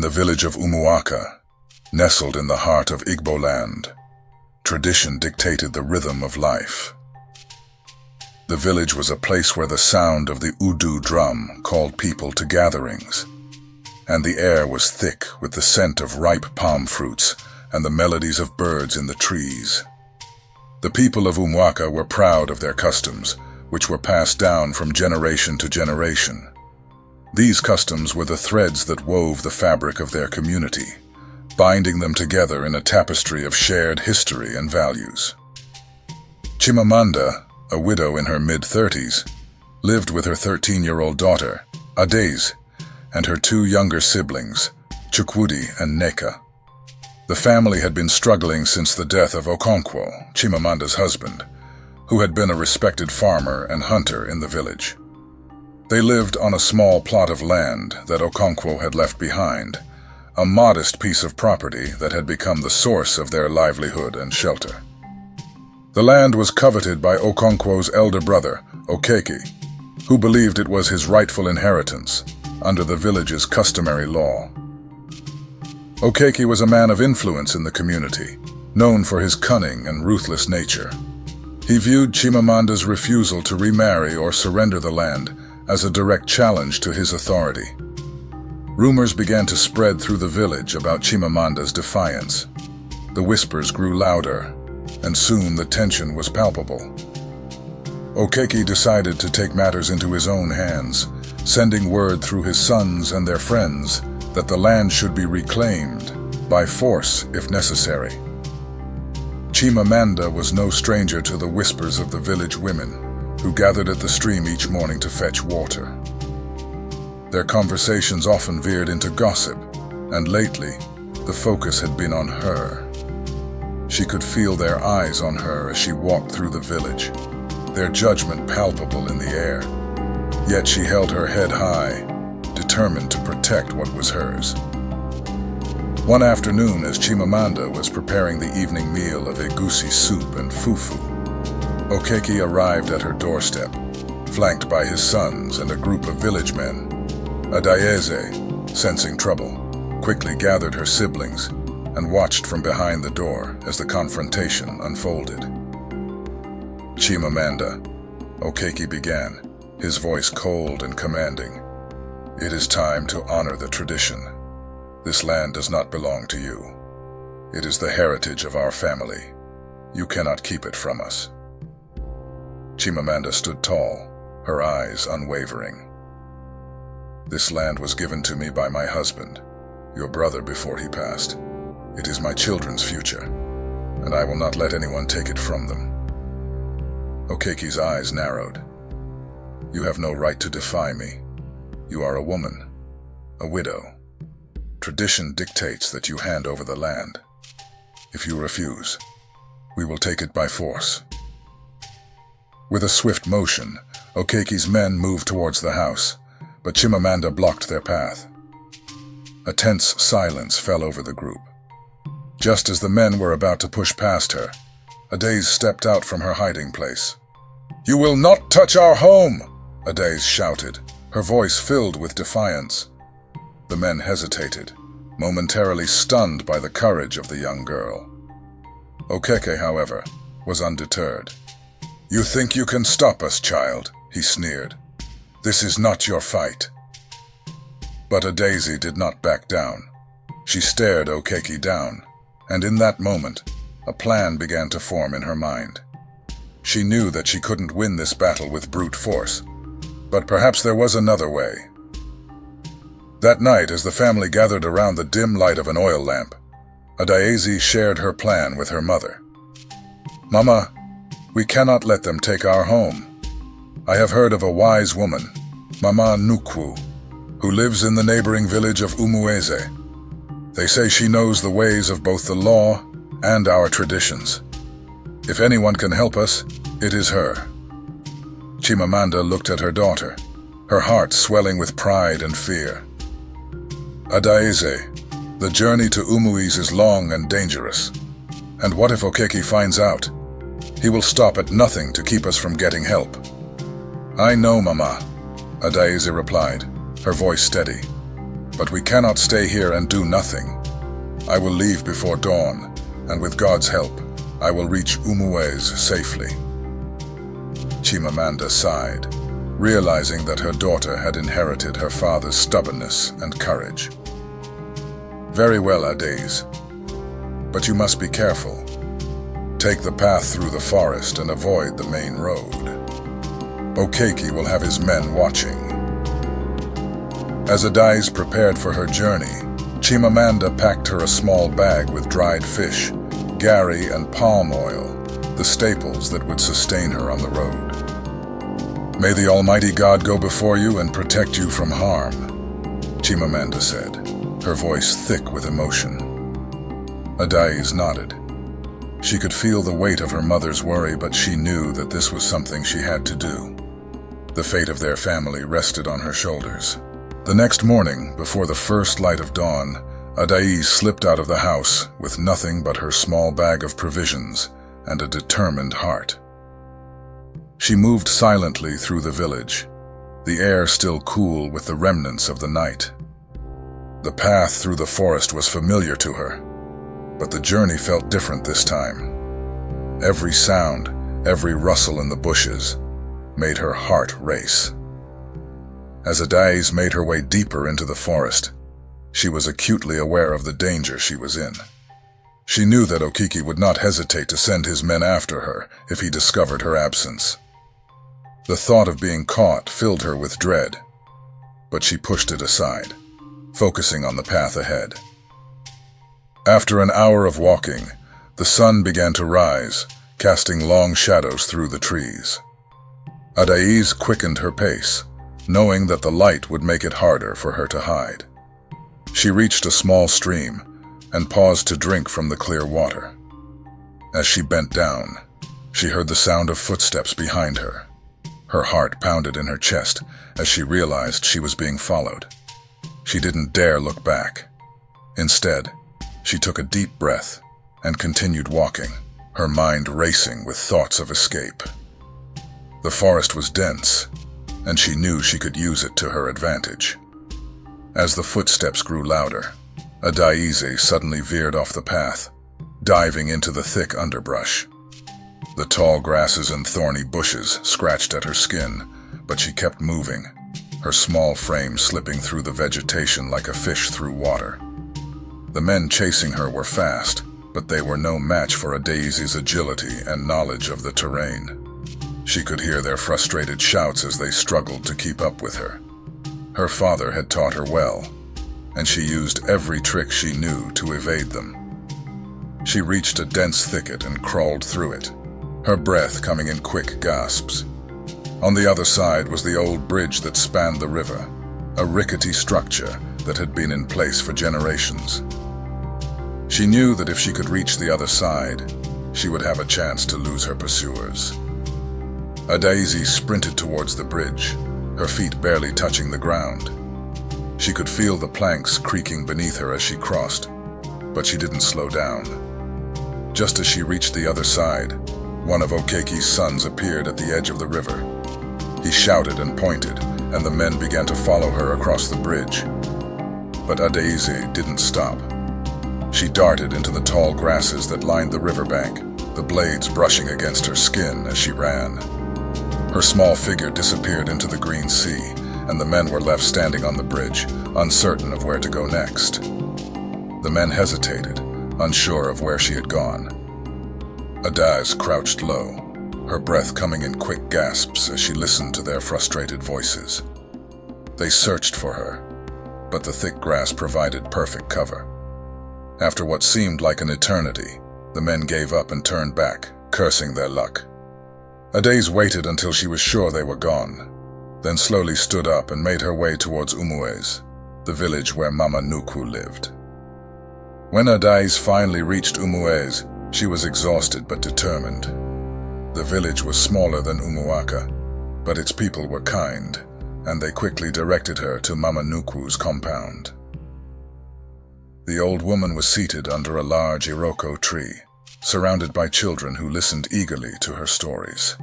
the village of Umuaka, nestled in the heart of Igbo land, tradition dictated the rhythm of life. The village was a place where the sound of the udu drum called people to gatherings, and the air was thick with the scent of ripe palm fruits and the melodies of birds in the trees. The people of Umuaka were proud of their customs, which were passed down from generation to generation. These customs were the threads that wove the fabric of their community, binding them together in a tapestry of shared history and values. Chimamanda, a widow in her mid-30s, lived with her 13-year-old daughter, Adaeze, and her two younger siblings, Chukwudi and Nneka. The family had been struggling since the death of Okonkwo, Chimamanda's husband, who had been a respected farmer and hunter in the village. They lived on a small plot of land that Okonkwo had left behind, a modest piece of property that had become the source of their livelihood and shelter. The land was coveted by Okonkwo's elder brother, Okeke, who believed it was his rightful inheritance under the village's customary law. Okeke was a man of influence in the community, known for his cunning and ruthless nature. He viewed Chimamanda's refusal to remarry or surrender the land as a direct challenge to his authority. Rumors began to spread through the village about Chimamanda's defiance. The whispers grew louder, and soon the tension was palpable. Okeke decided to take matters into his own hands, sending word through his sons and their friends that the land should be reclaimed, by force if necessary. Chimamanda was no stranger to the whispers of the village women, who gathered at the stream each morning to fetch water. Their conversations often veered into gossip, and lately, the focus had been on her. She could feel their eyes on her as she walked through the village, their judgment palpable in the air. Yet she held her head high, determined to protect what was hers. One afternoon, as Chimamanda was preparing the evening meal of egusi soup and fufu, Okeke arrived at her doorstep, flanked by his sons and a group of village men. Adaeze, sensing trouble, quickly gathered her siblings and watched from behind the door as the confrontation unfolded. Chimamanda, Okeke began, his voice cold and commanding. "It is time to honor the tradition. This land does not belong to you. It is the heritage of our family. You cannot keep it from us." Chimamanda stood tall, her eyes unwavering. "This land was given to me by my husband, your brother before he passed. It is my children's future, and I will not let anyone take it from them." Okeke's eyes narrowed. "You have no right to defy me. You are a woman, a widow. Tradition dictates that you hand over the land. If you refuse, we will take it by force." With a swift motion, Okeke's men moved towards the house, but Chimamanda blocked their path. A tense silence fell over the group. Just as the men were about to push past her, Adaeze stepped out from her hiding place. "You will not touch our home!" Adaeze shouted, her voice filled with defiance. The men hesitated, momentarily stunned by the courage of the young girl. Okeke, however, was undeterred. "You think you can stop us, child?" he sneered. "This is not your fight." But Adaeze did not back down. She stared Okeke down, and in that moment, a plan began to form in her mind. She knew that she couldn't win this battle with brute force, but perhaps there was another way. That night, as the family gathered around the dim light of an oil lamp, Adaeze shared her plan with her mother. "Mama, we cannot let them take our home. I have heard of a wise woman, Mama Nnukwu, who lives in the neighboring village of Umueze. They say she knows the ways of both the law and our traditions. If anyone can help us, it is her." Chimamanda looked at her daughter, her heart swelling with pride and fear. "Adaeze, the journey to Umueze is long and dangerous. And what if Okeke finds out? He will stop at nothing to keep us from getting help." "I know, Mama," Adaeze replied, her voice steady. But we cannot stay here and do nothing. I will leave before dawn, and with God's help, I will reach Umuaka safely." Chimamanda sighed, realizing that her daughter had inherited her father's stubbornness and courage. "Very well, Adaeze. But you must be careful. Take the path through the forest and avoid the main road. Okeke will have his men watching." As Adaeze prepared for her journey, Chimamanda packed her a small bag with dried fish, gari, and palm oil, the staples that would sustain her on the road. "May the Almighty God go before you and protect you from harm," Chimamanda said, her voice thick with emotion. Adaeze nodded. She could feel the weight of her mother's worry, but she knew that this was something she had to do. The fate of their family rested on her shoulders. The next morning, before the first light of dawn, Adaeze slipped out of the house with nothing but her small bag of provisions and a determined heart. She moved silently through the village, the air still cool with the remnants of the night. The path through the forest was familiar to her, but the journey felt different this time. Every sound, every rustle in the bushes, made her heart race. As Adaeze made her way deeper into the forest, she was acutely aware of the danger she was in. She knew that Okiki would not hesitate to send his men after her if he discovered her absence. The thought of being caught filled her with dread, but she pushed it aside, focusing on the path ahead. After an hour of walking, the sun began to rise, casting long shadows through the trees. Adaeze quickened her pace, knowing that the light would make it harder for her to hide. She reached a small stream and paused to drink from the clear water. As she bent down, she heard the sound of footsteps behind her. Her heart pounded in her chest as she realized she was being followed. She didn't dare look back. Instead, she took a deep breath and continued walking, her mind racing with thoughts of escape. The forest was dense, and she knew she could use it to her advantage. As the footsteps grew louder, Adaeze suddenly veered off the path, diving into the thick underbrush. The tall grasses and thorny bushes scratched at her skin, but she kept moving, her small frame slipping through the vegetation like a fish through water. The men chasing her were fast, but they were no match for Adaeze's agility and knowledge of the terrain. She could hear their frustrated shouts as they struggled to keep up with her. Her father had taught her well, and she used every trick she knew to evade them. She reached a dense thicket and crawled through it, her breath coming in quick gasps. On the other side was the old bridge that spanned the river, a rickety structure that had been in place for generations. She knew that if she could reach the other side, she would have a chance to lose her pursuers. Adaeze sprinted towards the bridge, her feet barely touching the ground. She could feel the planks creaking beneath her as she crossed, but she didn't slow down. Just as she reached the other side, one of Okeki's sons appeared at the edge of the river. He shouted and pointed, and the men began to follow her across the bridge. But Adaeze didn't stop. She darted into the tall grasses that lined the riverbank, the blades brushing against her skin as she ran. Her small figure disappeared into the green sea, and the men were left standing on the bridge, uncertain of where to go next. The men hesitated, unsure of where she had gone. Adaeze crouched low, her breath coming in quick gasps as she listened to their frustrated voices. They searched for her, but the thick grass provided perfect cover. After what seemed like an eternity, the men gave up and turned back, cursing their luck. Adaeze waited until she was sure they were gone, then slowly stood up and made her way towards Umuaka, the village where Mama Nnukwu lived. When Adaeze finally reached Umuaka, she was exhausted but determined. The village was smaller than Umuaka, but its people were kind, and they quickly directed her to Mama Nnukwu's compound. The old woman was seated under a large iroko tree, surrounded by children who listened eagerly to her stories.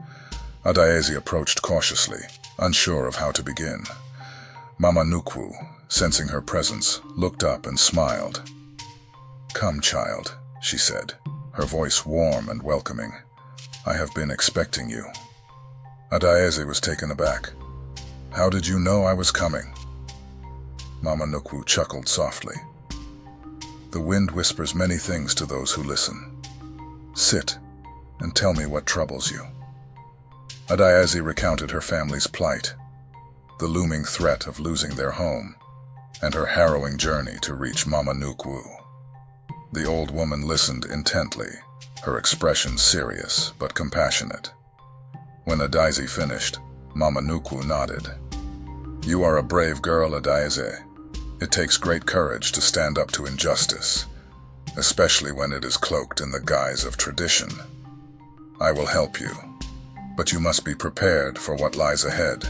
Adaeze approached cautiously, unsure of how to begin. "Mama Nnukwu, sensing her presence, looked up and smiled. "Come, child," she said, her voice warm and welcoming. "I have been expecting you." Adaeze was taken aback. "How did you know I was coming?" Mama Nnukwu chuckled softly. "The wind whispers many things to those who listen. Sit and tell me what troubles you." Adaeze recounted her family's plight, the looming threat of losing their home, and her harrowing journey to reach Mama Nnukwu. The old woman listened intently, her expression serious but compassionate. When Adaeze finished, Mama Nnukwu nodded. "You are a brave girl, Adaeze. It takes great courage to stand up to injustice, especially when it is cloaked in the guise of tradition. I will help you, but you must be prepared for what lies ahead.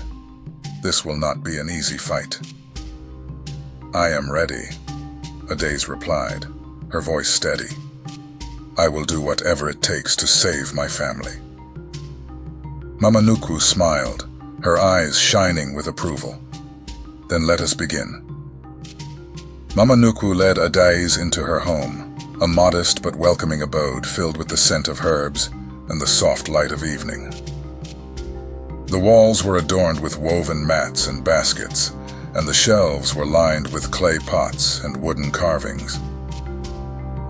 This will not be an easy fight." "I am ready," Adaeze replied, her voice steady. "I will do whatever it takes to save my family." Mama Nnukwu smiled, her eyes shining with approval. "Then let us begin." Mama Nnukwu led Adaeze into her home, a modest but welcoming abode filled with the scent of herbs and the soft light of evening. The walls were adorned with woven mats and baskets, and the shelves were lined with clay pots and wooden carvings.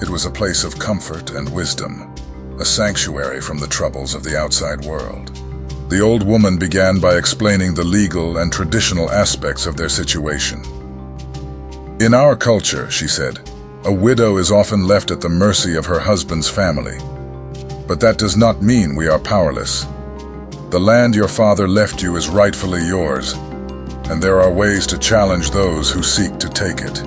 It was a place of comfort and wisdom, a sanctuary from the troubles of the outside world. The old woman began by explaining the legal and traditional aspects of their situation. "In our culture," she said, "a widow is often left at the mercy of her husband's family. But that does not mean we are powerless. The land your father left you is rightfully yours, and there are ways to challenge those who seek to take it."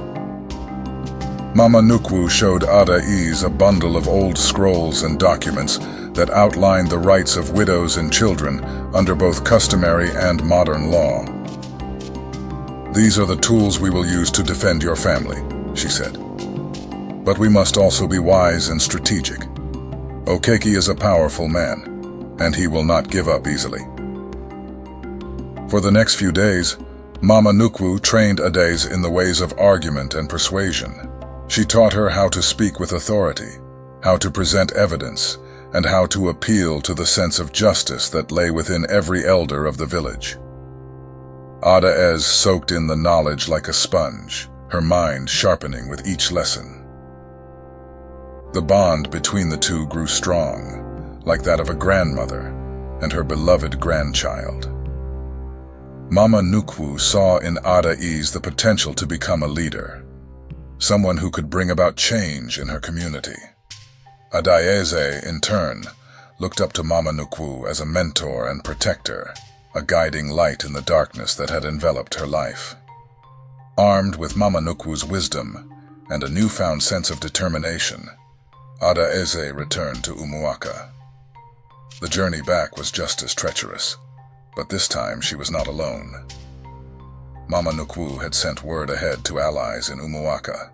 Mama Nnukwu showed Adaeze a bundle of old scrolls and documents that outlined the rights of widows and children under both customary and modern law. "These are the tools we will use to defend your family," she said. "But we must also be wise and strategic. Okeke is a powerful man, and he will not give up easily." For the next few days, Mama Nnukwu trained Adaeze in the ways of argument and persuasion. She taught her how to speak with authority, how to present evidence, and how to appeal to the sense of justice that lay within every elder of the village. Adaeze soaked in the knowledge like a sponge, her mind sharpening with each lesson. The bond between the two grew strong, like that of a grandmother and her beloved grandchild. Mama Nnukwu saw in Adaeze the potential to become a leader, someone who could bring about change in her community. Adaeze, in turn, looked up to Mama Nnukwu as a mentor and protector, a guiding light in the darkness that had enveloped her life. Armed with Mama Nnukwu's wisdom and a newfound sense of determination, Adaeze returned to Umuaka. The journey back was just as treacherous, but this time she was not alone. Mama Nnukwu had sent word ahead to allies in Umuaka,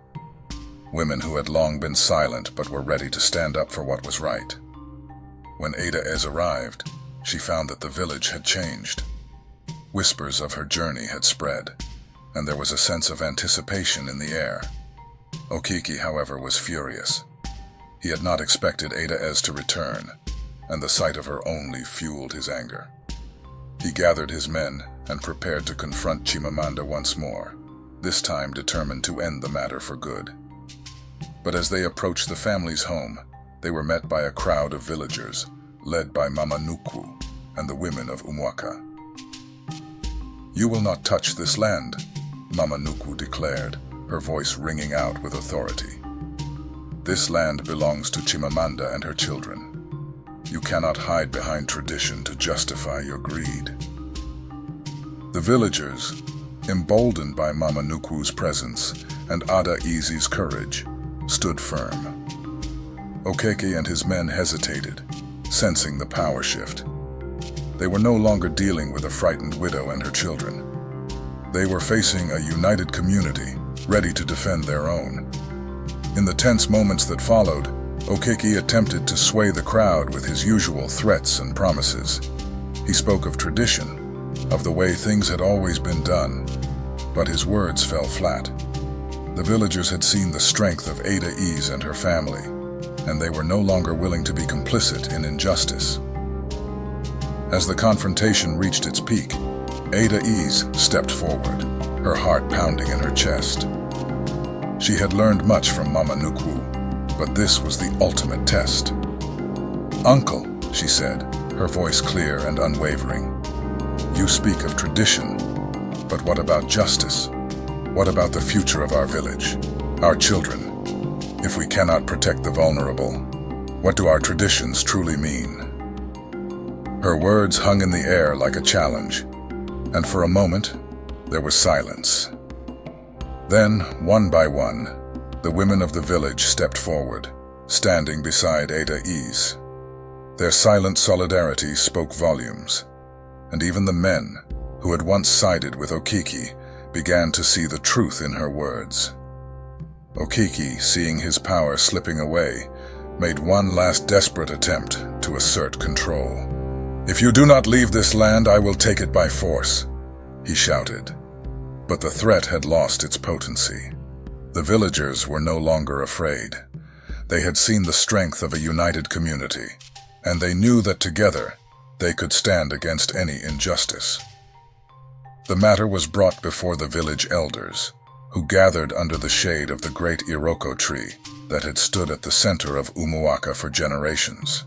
women who had long been silent but were ready to stand up for what was right. When Adaeze arrived, she found that the village had changed. Whispers of her journey had spread, and there was a sense of anticipation in the air. Okiki, however, was furious. He had not expected Adaeze to return, and the sight of her only fueled his anger. He gathered his men and prepared to confront Chimamanda once more, this time determined to end the matter for good. But as they approached the family's home, they were met by a crowd of villagers, led by Mama Nnukwu and the women of Umuaka. "You will not touch this land," Mama Nnukwu declared, her voice ringing out with authority. "This land belongs to Chimamanda and her children. You cannot hide behind tradition to justify your greed." The villagers, emboldened by Mama Nnukwu's presence and Adaeze's courage, stood firm. Okeke and his men hesitated, sensing the power shift. They were no longer dealing with a frightened widow and her children. They were facing a united community, ready to defend their own. In the tense moments that followed, Okiki attempted to sway the crowd with his usual threats and promises. He spoke of tradition, of the way things had always been done, But his words fell flat. The villagers had seen the strength of Adaeze and her family, and they were no longer willing to be complicit in injustice. As the confrontation reached its peak, Adaeze stepped forward, her heart pounding in her chest. She had learned much from Mama Nnukwu, but this was the ultimate test. "Uncle," she said, her voice clear and unwavering, "you speak of tradition, but what about justice? What about the future of our village, our children? If we cannot protect the vulnerable, what do our traditions truly mean?" Her words hung in the air like a challenge, and for a moment, there was silence. Then, one by one, the women of the village stepped forward, standing beside Adaeze. Their silent solidarity spoke volumes, and even the men, who had once sided with Okiki, began to see the truth in her words. Okiki, seeing his power slipping away, made one last desperate attempt to assert control. "If you do not leave this land, I will take it by force," he shouted. But the threat had lost its potency. The villagers were no longer afraid. They had seen the strength of a united community, and they knew that together they could stand against any injustice. The matter was brought before the village elders, who gathered under the shade of the great Iroko tree that had stood at the center of Umuaka for generations.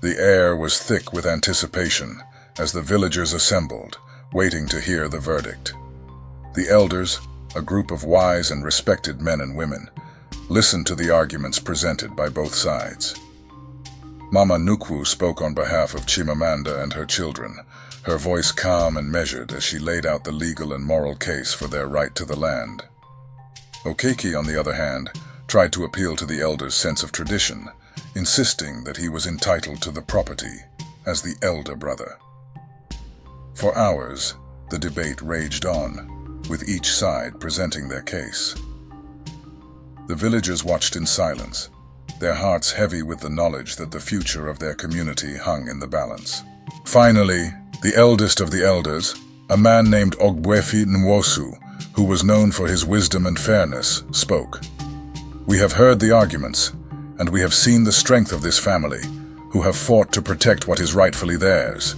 The air was thick with anticipation as the villagers assembled, waiting to hear the verdict. The elders, a group of wise and respected men and women, listened to the arguments presented by both sides. Mama Nnukwu spoke on behalf of Chimamanda and her children, her voice calm and measured as she laid out the legal and moral case for their right to the land. Okeke, on the other hand, tried to appeal to the elders' sense of tradition, insisting that he was entitled to the property as the elder brother. For hours, the debate raged on, with each side presenting their case. The villagers watched in silence, their hearts heavy with the knowledge that the future of their community hung in the balance. Finally, the eldest of the elders, a man named Mama Nnukwu, who was known for his wisdom and fairness, spoke. "We have heard the arguments, and we have seen the strength of this family, who have fought to protect what is rightfully theirs.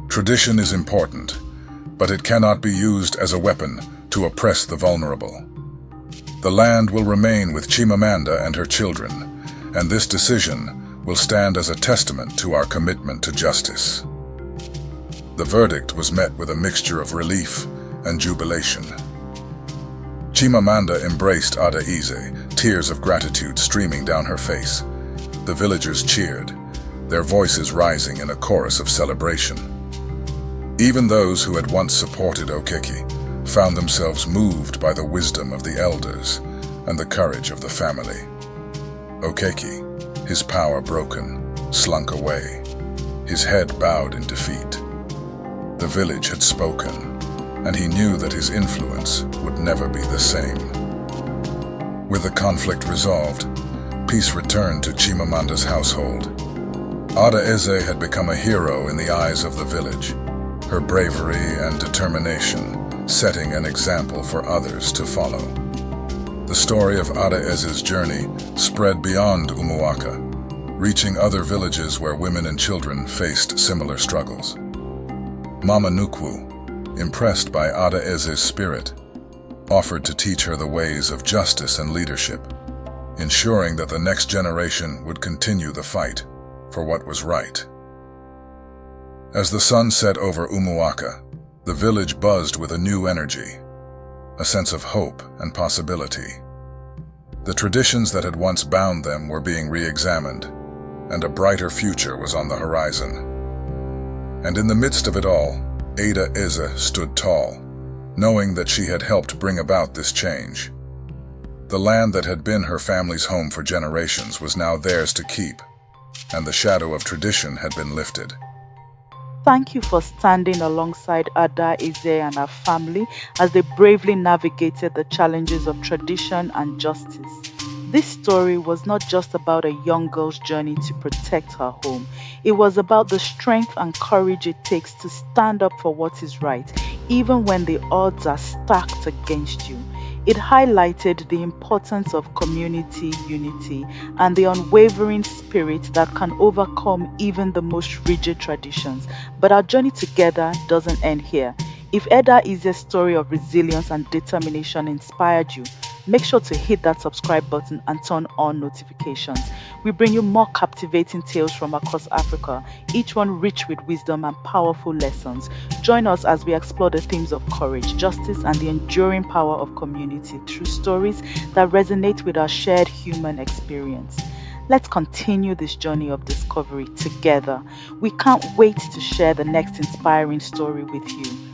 Tradition is important, but it cannot be used as a weapon to oppress the vulnerable. The land will remain with Chimamanda and her children, and this decision will stand as a testament to our commitment to justice." The verdict was met with a mixture of relief and jubilation. Chimamanda embraced Adaeze, tears of gratitude streaming down her face. The villagers cheered, their voices rising in a chorus of celebration. Even those who had once supported Okiki found themselves moved by the wisdom of the elders and the courage of the family. Okiki, his power broken, slunk away, his head bowed in defeat. The village had spoken, and he knew that his influence would never be the same. With the conflict resolved, peace returned to Chimamanda's household. Adaeze had become a hero in the eyes of the village, her bravery and determination setting an example for others to follow. The story of Adaeze's journey spread beyond Umuaka, reaching other villages where women and children faced similar struggles. Mama Nnukwu, impressed by Adaeze's spirit, offered to teach her the ways of justice and leadership, ensuring that the next generation would continue the fight for what was right. As the sun set over Umuaka, the village buzzed with a new energy, a sense of hope and possibility. The traditions that had once bound them were being re-examined, and a brighter future was on the horizon. And in the midst of it all, Adaeze stood tall, knowing that she had helped bring about this change. The land that had been her family's home for generations was now theirs to keep, and the shadow of tradition had been lifted. Thank you for standing alongside Adaeze and her family as they bravely navigated the challenges of tradition and justice. This story was not just about a young girl's journey to protect her home. It was about the strength and courage it takes to stand up for what is right, even when the odds are stacked against you. It highlighted the importance of community unity and the unwavering spirit that can overcome even the most rigid traditions. But our journey together doesn't end here. If Adaeze's story of resilience and determination inspired you, make sure to hit that subscribe button and turn on notifications. We bring you more captivating tales from across Africa, each one rich with wisdom and powerful lessons. Join us as we explore the themes of courage, justice, and the enduring power of community through stories that resonate with our shared human experience. Let's continue this journey of discovery together. We can't wait to share the next inspiring story with you.